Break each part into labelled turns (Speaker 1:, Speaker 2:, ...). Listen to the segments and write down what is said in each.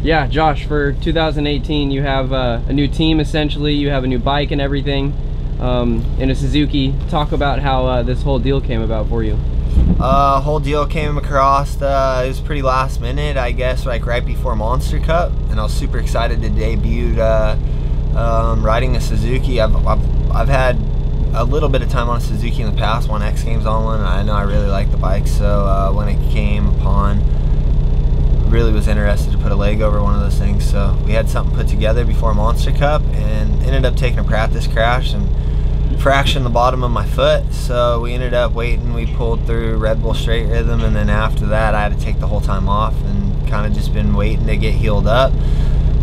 Speaker 1: Yeah, Josh, for 2018 you have a new team essentially, you have a new bike and everything, in a Suzuki. Talk about how this whole deal came about for you.
Speaker 2: Whole deal came across, it was pretty last minute, I guess, like right before Monster Cup, and I was super excited to debut riding a Suzuki. I've had a little bit of time on a Suzuki in the past, won X Games on one, and I know I really like the bike, so when it came upon, really was interested to put a leg over one of those things. So we had something put together before Monster Cup and ended up taking a practice crash and fracturing the bottom of my foot. So we ended up waiting, we pulled through Red Bull straight rhythm, and then after that I had to take the whole time off and kind of just been waiting to get healed up.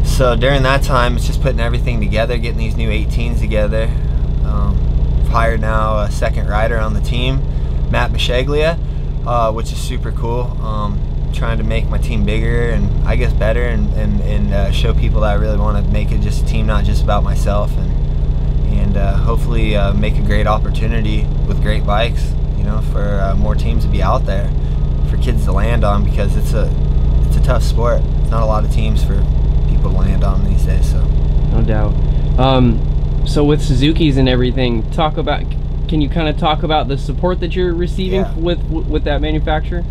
Speaker 2: So during that time it's just putting everything together, getting these new 18s together. I've hired now a second rider on the team, Matt Bishaglia, which is super cool. Trying to make my team bigger and I guess better, and show people that I really want to make it just a team, not just about myself, and hopefully make a great opportunity with great bikes, you know, for more teams to be out there for kids to land on, because it's a tough sport. It's not a lot of teams for people to land on these days. So
Speaker 1: no doubt. So with Suzuki's and everything, can you kind of talk about the support that you're receiving with that manufacturer?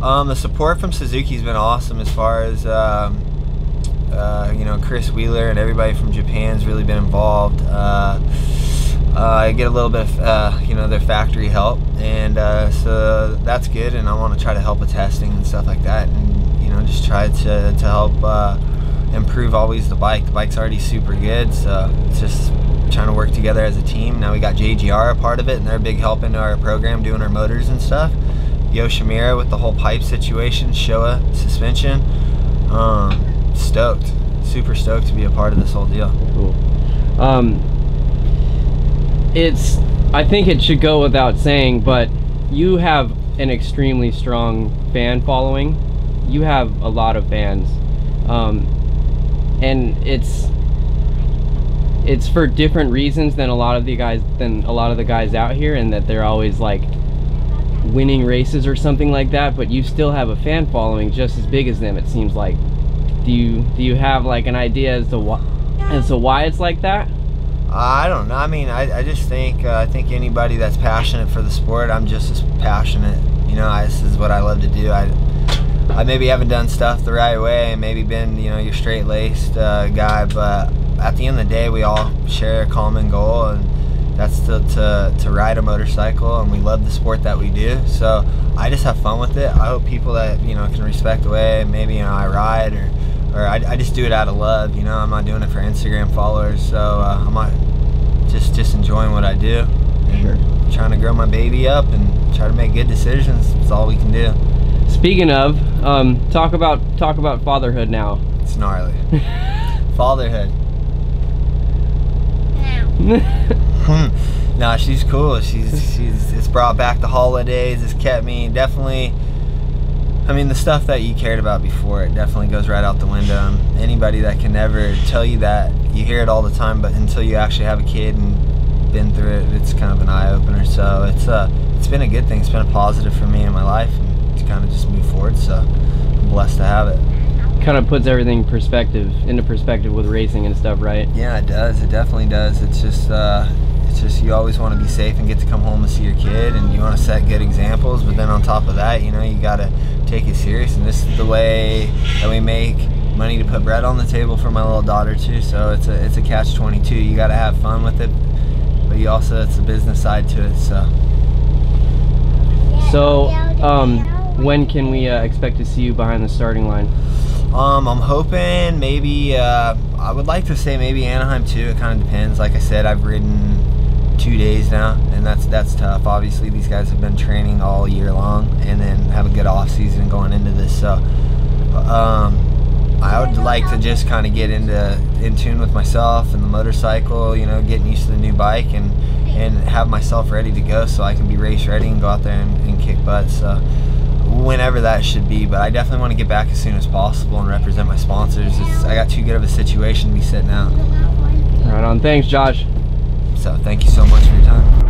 Speaker 2: The support from Suzuki's been awesome, as far as you know, Chris Wheeler and everybody from Japan's really been involved. I get a little bit of you know, their factory help, and so that's good, and I want to try to help with testing and stuff like that, and you know, just try to help improve always the bike. The bike's already super good, so it's just trying to work together as a team. Now we got JGR a part of it, and they're a big help into our program, doing our motors and stuff. Yoshimura with the whole pipe situation, Showa suspension. Stoked, super stoked to be a part of this whole deal.
Speaker 1: Cool. I think it should go without saying, but you have an extremely strong fan following. You have a lot of fans, and it's for different reasons than a lot of the guys out here, and that they're always like winning races or something like that, but you still have a fan following just as big as them, it seems like. Do you have like an idea as to why it's like that?
Speaker 2: I don't know. I mean, I just think I think anybody that's passionate for the sport, I'm just as passionate. You know, this is what I love to do. I maybe haven't done stuff the right way, and maybe been, you know, your straight-laced guy, but at the end of the day, we all share a common goal, and that's to ride a motorcycle, and we love the sport that we do. So I just have fun with it. I hope people that, you know, can respect the way maybe, you know, I ride, or I just do it out of love. You know, I'm not doing it for Instagram followers, so I'm not just enjoying what I do, and trying to grow my baby up and try to make good decisions. That's all we can do.
Speaker 1: Speaking of, talk about fatherhood now.
Speaker 2: It's gnarly. Fatherhood. No, she's cool. It's brought back the holidays. It's kept me definitely. I mean, the stuff that you cared about before, it definitely goes right out the window. Anybody that can never tell you that, you hear it all the time, but until you actually have a kid and been through it, it's kind of an eye opener. So it's been a good thing. It's been a positive for me in my life, and to kind of just move forward. So I'm blessed to have it.
Speaker 1: Kind of puts everything into perspective with racing and stuff, right?
Speaker 2: Yeah, it does. It definitely does. It's just you always want to be safe and get to come home and see your kid, and you want to set good examples, but then on top of that, you know, you got to take it serious, and this is the way that we make money to put bread on the table for my little daughter too. So it's a catch-22. You got to have fun with it, but you also, it's the business side to it.
Speaker 1: So when can we expect to see you behind the starting line?
Speaker 2: I'm hoping maybe, I would like to say maybe Anaheim too. It kind of depends. Like I said, I've ridden 2 days now, and that's tough. Obviously, these guys have been training all year long, and then have a good off season going into this. So I would like to just kind of get in tune with myself and the motorcycle, you know, getting used to the new bike, and have myself ready to go, so I can be race ready and go out there and kick butt. So whenever that should be, but I definitely want to get back as soon as possible and represent my sponsors. I got too good of a situation to be sitting out.
Speaker 1: Right on. Thanks, Josh.
Speaker 2: So thank you so much for your time.